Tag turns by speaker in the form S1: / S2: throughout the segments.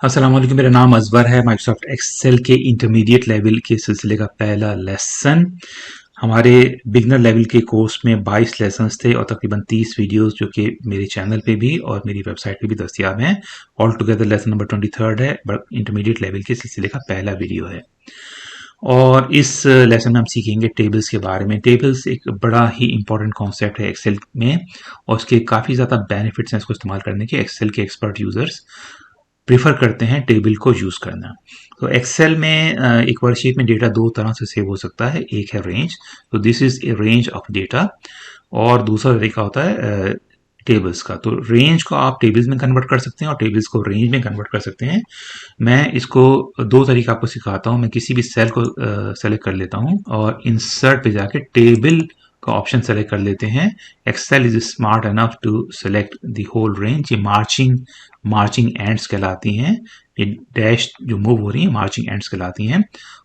S1: अस्सलाम वालेकुम। मेरा नाम अजवर है। माइक्रोसॉफ्ट एक्सेल के इंटरमीडिएट लेवल के सिलसिले का पहला लेसन। हमारे बिगनर लेवल के कोर्स में 22 लेसन्स थे और तकरीबन 30 वीडियोस जो कि मेरे चैनल पे भी और मेरी वेबसाइट पे भी दस्तियाब हैं। ऑल टुगेदर लेसन नंबर 23 है, बट इंटरमीडिएट लेवल के सिलसिले का पहला वीडियो है। और इस लेसन में हम सीखेंगे टेबल्स के बारे में। टेबल्स एक बड़ा ही इंपॉर्टेंट कॉन्सेप्ट है एक्सेल में और उसके काफ़ी ज़्यादा बेनिफिट्स हैं इसको इस्तेमाल करने के। एक्सेल के एक्सपर्ट यूजर्स प्रेफर करते हैं टेबल को यूज करना। तो एक्सेल में एक वर्कशीट में डेटा दो तरह से सेव हो सकता है। एक है रेंज, तो this is a range of data, और दूसरा तरीका होता है टेबल्स का। तो रेंज को आप टेबल्स में कन्वर्ट कर सकते हैं और टेबल्स को रेंज में कन्वर्ट कर सकते हैं। मैं इसको दो तरीका आपको सिखाता हूं। मैं किसी भी सेल को सेलेक्ट कर लेता हूं और इंसर्ट पे जाके टेबल का ऑप्शन सेलेक्ट कर लेते हैं। Excel is smart enough to select the whole range. ये मार्चिंग एंड्स कहलाती हैं। ये डैश जो मूव हो रही है मार्चिंग एंड्स कहलाती हैं।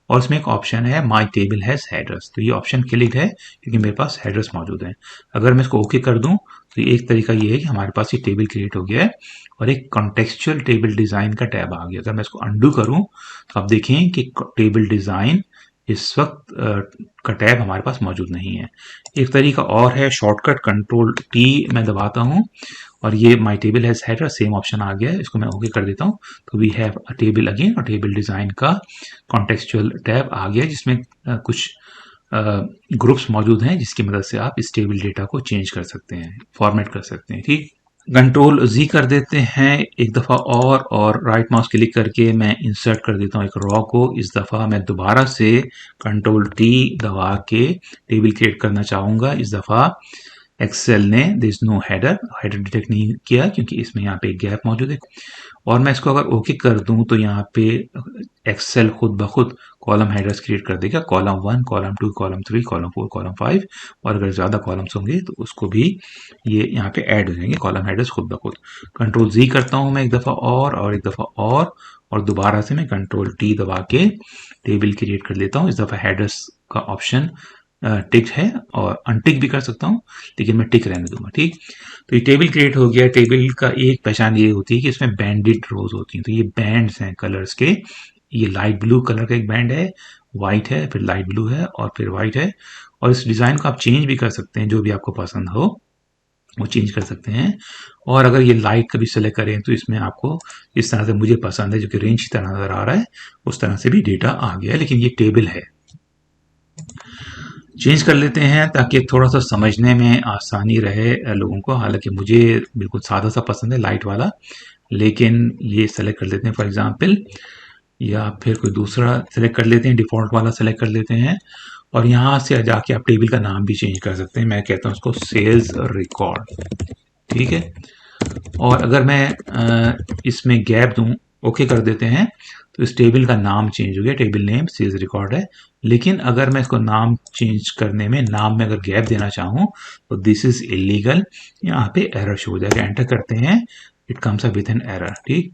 S1: और इसमें एक ऑप्शन है माई टेबल हैज हेडर्स, तो ये ऑप्शन क्लिक है क्योंकि मेरे पास हेडर्स मौजूद हैं। अगर मैं इसको ओके कर दूं तो एक तरीका ये है कि हमारे पास ये टेबल क्रिएट हो गया है और एक कॉन्टेक्चुअल टेबल डिजाइन का टैब आ गया। अगर मैं इसको अंडू करूं तो आप देखें कि टेबल डिजाइन इस वक्त का टैब हमारे पास मौजूद नहीं है। एक तरीका और है, शॉर्टकट कंट्रोल टी मैं दबाता हूं और ये my table has header same option आ गया है। इसको मैं ओके कर देता हूं तो we have a table again, और टेबल डिजाइन का कॉन्टेक्चुअल टैब आ गया जिसमें कुछ ग्रुप्स मौजूद हैं जिसकी मदद से आप इस टेबल डेटा को चेंज कर सकते हैं, फॉर्मेट कर सकते हैं। ठीक, कंट्रोल जी कर देते हैं एक दफ़ा और राइट माउस क्लिक करके मैं इंसर्ट कर देता हूँ एक रॉ को। इस दफ़ा मैं दोबारा से कंट्रोल टी दबा के टेबल क्रिएट करना चाहूँगा। इस दफ़ा एक्सेल ने दिस नो हेडर डिटेक्ट नहीं किया क्योंकि इसमें यहाँ पे एक गैप मौजूद है। और मैं इसको अगर ओके कर दूं तो यहाँ पे एक्सेल खुद ब खुद कॉलम हेडर्स क्रिएट कर देगा, column 1, column 2, column 3, column 4, column 5, और अगर ज़्यादा कॉलम्स होंगे तो उसको भी ये यहाँ पे ऐड हो जाएंगे कॉलम हेडर्स खुद ब खुद। कंट्रोल जी करता हूँ मैं एक दफ़ा और एक दफ़ा और दोबारा से मैं कंट्रोल टी दबा के टेबल क्रिएट कर लेता हूँ। इस दफ़ा हेडर्स का ऑप्शन टिक है और अनटिक भी कर सकता हूँ, लेकिन मैं टिक रहने दूंगा। ठीक, तो ये टेबल क्रिएट हो गया। टेबल का एक पहचान ये होती है कि इसमें बैंडेड रोज होती हैं। तो ये बैंड्स हैं कलर्स के। ये लाइट ब्लू कलर का एक बैंड है, व्हाइट है, फिर लाइट ब्लू है और फिर व्हाइट है। और इस डिजाइन को आप चेंज भी कर सकते हैं, जो भी आपको पसंद हो वो चेंज कर सकते हैं। और अगर ये लाइट कभी सेलेक्ट करें तो इसमें आपको इस तरह से मुझे पसंद है जो कि रेंज की तरह नजर आ रहा है, उस तरह से भी डेटा आ गया है, लेकिन ये टेबल है। चेंज कर लेते हैं ताकि थोड़ा सा समझने में आसानी रहे लोगों को। हालांकि मुझे बिल्कुल सादा सा पसंद है, लाइट वाला, लेकिन ये सेलेक्ट कर लेते हैं फॉर एग्जांपल, या फिर कोई दूसरा सेलेक्ट कर लेते हैं, डिफॉल्ट वाला सेलेक्ट कर लेते हैं। और यहाँ से जाके आप टेबल का नाम भी चेंज कर सकते हैं। मैं कहता हूँ उसको सेल्स रिकॉर्ड। ठीक है, और अगर मैं इसमें गैप दूं, ओके कर देते हैं, तो इस टेबल का नाम चेंज हो गया। टेबल नेम सेल्स रिकॉर्ड है। लेकिन अगर मैं इसको नाम चेंज करने में नाम में अगर गैप देना चाहूँ तो दिस इज इलीगल। यहाँ पे एरर शो हो जाएगा। एंटर करते हैं, it comes up with an error. ठीक,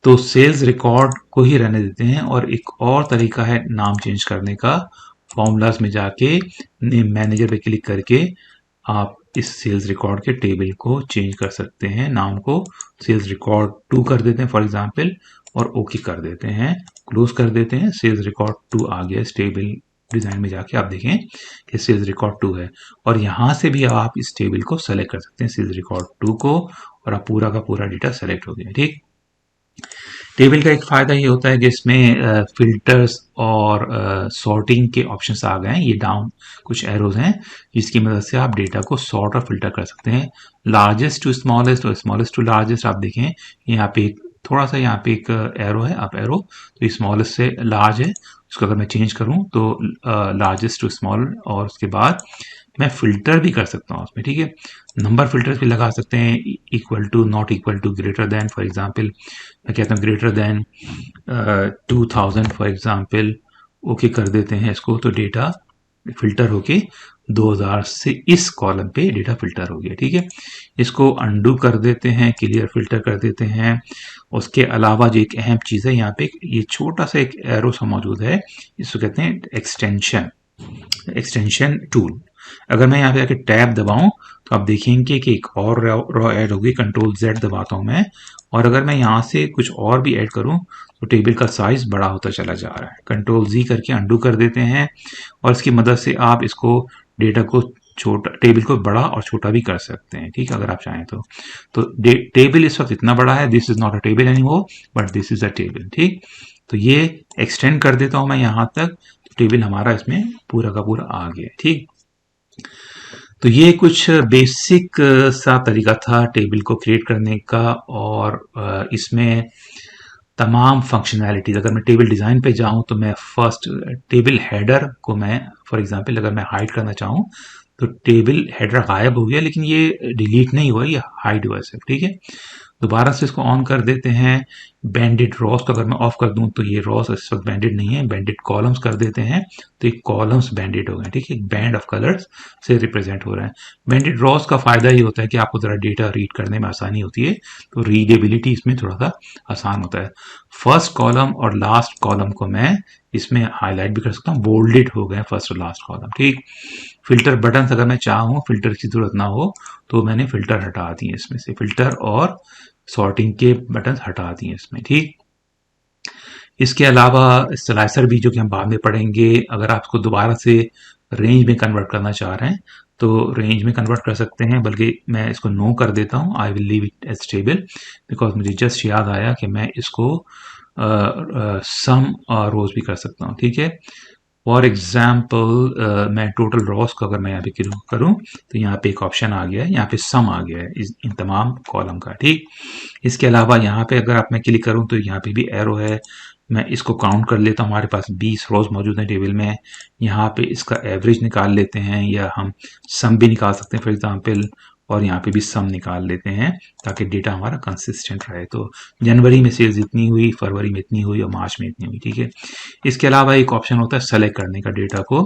S1: तो सेल्स रिकॉर्ड को ही रहने देते हैं। और एक और तरीका है नाम चेंज करने का, फॉर्मूलाज में जाके नेम मैनेजर पे क्लिक करके आप इस सेल्स रिकॉर्ड के टेबल को चेंज कर सकते हैं। नाम को सेल्स रिकॉर्ड 2 कर देते हैं फॉर एग्जांपल और ओके कर देते हैं, क्लोज कर देते हैं। सेल्स रिकॉर्ड 2 आ गया। इस टेबल डिजाइन में जाके आप देखें कि सेल्स रिकॉर्ड 2 है और यहां से भी आप इस टेबल को सेलेक्ट कर सकते हैं, सेल्स रिकॉर्ड 2 को, और आप पूरा का पूरा डेटा सेलेक्ट हो गया। ठीक, टेबल का एक फायदा ये होता है कि इसमें फिल्टर्स और सॉर्टिंग के ऑप्शंस आ गए हैं। ये डाउन कुछ एरोज हैं जिसकी मदद से आप डेटा को सॉर्ट और फिल्टर कर सकते हैं, लार्जेस्ट टू स्मॉलेस्ट और स्मॉलेस्ट टू लार्जेस्ट। आप देखें यहाँ पे एक थोड़ा सा यहाँ पे एक एरो है, अप एरो, तो स्मॉलेस्ट से लार्ज है। उसको अगर मैं चेंज करूं तो लार्जेस्ट टू स्मॉल, और उसके बाद मैं फिल्टर भी कर सकता हूँ उसमें। ठीक है, नंबर फिल्टर्स भी लगा सकते हैं, equal to, not equal to, greater than. For example मैं कहता हूँ greater than 2000 for example, okay कर देते हैं इसको, तो डेटा फिल्टर होके 2000 से इस कॉलम पे डेटा फिल्टर हो गया। ठीक है, इसको अंडू कर देते हैं, क्लियर फिल्टर कर देते हैं। उसके अलावा जो एक अहम चीज़ है, यहाँ पे ये छोटा सा एक एरो सा मौजूद है, इसको कहते हैं एक्सटेंशन टूल। अगर मैं यहाँ पे आके टैब दबाऊं तो आप देखेंगे कि एक और रॉ ऐड होगी, कंट्रोल Z दबाता हूं मैं, और अगर मैं यहाँ से कुछ और भी ऐड करूं तो टेबल का साइज बड़ा होता चला जा रहा है। कंट्रोल Z करके अंडू कर देते हैं, और इसकी मदद से आप इसको डेटा को छोटा, टेबल को बड़ा और छोटा भी कर सकते हैं, ठीक है, अगर आप चाहें तो टेबल इस वक्त इतना बड़ा है, this is not a table any more but this is a table, ठीक। तो ये एक्सटेंड कर देता हूं मैं यहां तक, तो टेबल हमारा इसमें पूरा का पूरा आ गया, ठीक। तो ये कुछ बेसिक सा तरीका था टेबल को क्रिएट करने का, और इसमें तमाम फंक्शनैलिटीज, अगर मैं टेबल डिज़ाइन पे जाऊं तो मैं फर्स्ट टेबल हेडर को मैं, फॉर एग्जांपल अगर मैं हाइड करना चाहूं तो टेबल हेडर गायब हो गया, लेकिन ये डिलीट नहीं हुआ, ये हाइड हुआ सिर्फ, ठीक है। दोबारा से इसको ऑन कर देते हैं। बैंडेड रॉस को अगर मैं ऑफ कर दूं तो ये रॉस इस वक्त बैंडेड नहीं है, बैंडेड कॉलम्स कर देते हैं तो ये कॉलम्स बैंडेड हो गए, ठीक है, बैंड ऑफ कलर्स से रिप्रेजेंट हो रहे हैं। बैंडेड रॉस का फायदा ये होता है कि आपको जरा डेटा रीड करने में आसानी होती है, तो रीडेबिलिटी इसमें थोड़ा सा आसान होता है। फर्स्ट कॉलम और लास्ट कॉलम को मैं इसमें हाईलाइट भी कर सकता हूँ, बोल्डेड हो गए फर्स्ट और लास्ट कॉलम, ठीक। फिल्टर बटन अगर मैं चाहूँ फिल्टर की जरूरत ना हो तो मैंने फिल्टर हटा दिए इसमें से, फिल्टर और सॉर्टिंग के बटन हटा दिए इसमें, ठीक। इसके अलावा स्लाइसर भी, जो कि हम बाद में पढ़ेंगे, अगर आप इसको दोबारा से रेंज में कन्वर्ट करना चाह रहे हैं तो रेंज में कन्वर्ट कर सकते हैं, बल्कि मैं इसको नो कर देता हूँ, I will leave it as table, because मुझे जस्ट याद आया कि मैं इसको सम रोज भी कर सकता हूँ, ठीक है। फॉर एग्जाम्पल मैं टोटल रॉस को अगर मैं यहाँ पे करूँ तो यहाँ पे एक ऑप्शन आ गया है, यहाँ पे सम आ गया है इन तमाम कॉलम का, ठीक। इसके अलावा यहाँ पे अगर आप मैं क्लिक करूँ तो यहाँ पे भी एरो है, मैं इसको काउंट कर लेता हूँ, हमारे पास 20 रोज मौजूद हैं टेबल में। यहाँ पे इसका एवरेज निकाल लेते हैं, या हम सम भी निकाल सकते हैं फॉर एग्जाम्पल, और यहाँ पे भी सम निकाल लेते हैं ताकि डेटा हमारा कंसिस्टेंट रहे। तो जनवरी में सेल्स इतनी हुई, फरवरी में इतनी हुई और मार्च में इतनी हुई, ठीक है। इसके अलावा एक ऑप्शन होता है सेलेक्ट करने का डेटा को।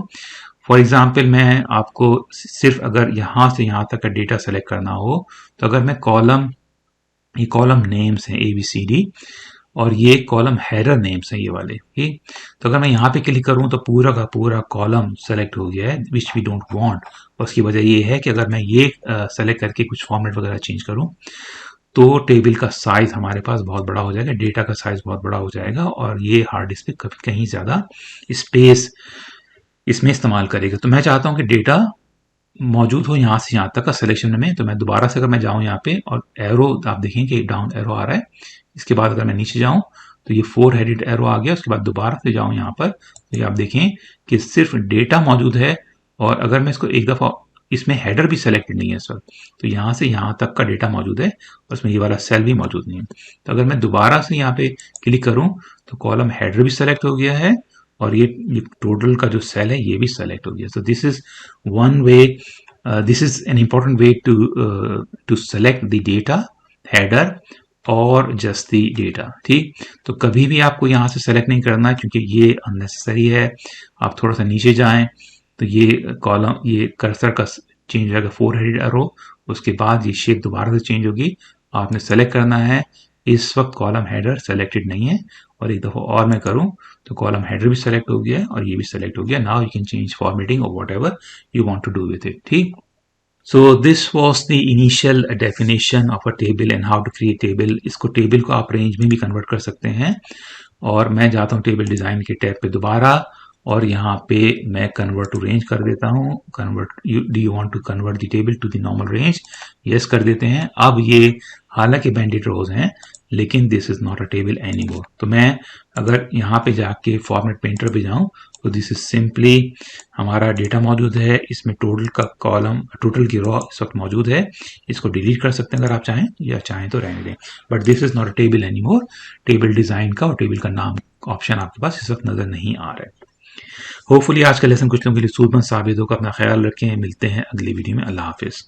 S1: फॉर एग्जाम्पल मैं आपको सिर्फ अगर यहाँ से यहाँ तक का डेटा सेलेक्ट करना हो तो अगर मैं ये कॉलम नेम्स हैं ABCD, और ये कॉलम हेडर नेम्स हैं ये वाले, ठीक। तो अगर मैं यहाँ पे क्लिक करूँ तो पूरा का पूरा कॉलम सेलेक्ट हो गया है, विच वी डोंट वांट। और उसकी वजह ये है कि अगर मैं ये सेलेक्ट करके कुछ फॉर्मेट वगैरह चेंज करूँ तो टेबल का साइज हमारे पास बहुत बड़ा हो जाएगा, डेटा का साइज बहुत बड़ा हो जाएगा, और ये हार्ड डिस्क पे कभी कहीं ज़्यादा स्पेस इसमें इस्तेमाल करेगा। तो मैं चाहता हूँ कि डेटा मौजूद हो यहाँ से यहाँ तक का सिलेक्शन में। तो मैं दोबारा से अगर मैं जाऊँ यहाँ पे और एरो, आप देखें कि डाउन एरो आ रहा है, इसके बाद अगर मैं नीचे जाऊँ तो ये 4 हेडेड एरो आ गया। उसके बाद दोबारा से जाऊँ यहाँ पर तो ये आप देखें कि सिर्फ डेटा मौजूद है, और अगर मैं इसको एक दफ़ा, इसमें हेडर भी सेलेक्टेड नहीं है इस वक्त, तो यहाँ से यहाँ तक का डेटा मौजूद है और इसमें ये वाला सेल भी मौजूद नहीं है। तो अगर मैं दोबारा से यहाँ पे क्लिक करूँ तो कॉलम हेडर भी सेलेक्ट हो गया है, और ये टोटल का जो सेल है ये भी सेलेक्ट हो गया। So this is one way, this is an important way to select the data header और जस्ट दी डेटा, ठीक। तो कभी भी आपको यहाँ से सेलेक्ट नहीं करना है क्योंकि ये अननेसेसरी है। आप थोड़ा सा नीचे जाएं तो ये कॉलम, ये कर्सर का चेंज हो जाएगा 4 हेडेड एरो, उसके बाद ये शेप दोबारा से चेंज होगी। आपने सेलेक्ट करना है, इस वक्त कॉलम हेडर सेलेक्टेड नहीं है, और एक दफ़ा और मैं करूं तो कॉलम हेडर भी सेलेक्ट हो गया है और ये भी सेलेक्ट हो गया। Now you can change formatting और whatever you want to do with it, ठीक। So this was the initial definition of a table and how to create table. इसको टेबल को आप रेंज में भी कन्वर्ट कर सकते हैं, और मैं जाता हूँ टेबल डिज़ाइन के टैब पे दोबारा, और यहाँ पे मैं कन्वर्ट टू रेंज कर देता हूँ। Convert, do you want to convert the table to the normal range, yes कर देते हैं। अब ये हालांकि बैंडेड रोज हैं लेकिन this is not a table any more. तो मैं अगर यहाँ पे जाके फॉर्मेट पेंटर पे जाऊँ तो दिस इज सिंपली हमारा डेटा मौजूद है, इसमें टोटल का कॉलम, टोटल की रॉ इस वक्त मौजूद है। इसको डिलीट कर सकते हैं अगर आप चाहें, या चाहें तो रहने दें, but this is not a table any more. Table design का और टेबल का नाम ऑप्शन आपके पास इस वक्त नजर नहीं आ रहा है। होपफुली आज का लेसन कुछ लोगों के लिए सूदमंद साबित होगा। अपना ख्याल रखें, मिलते हैं अगली वीडियो में। अल्लाह हाफिज।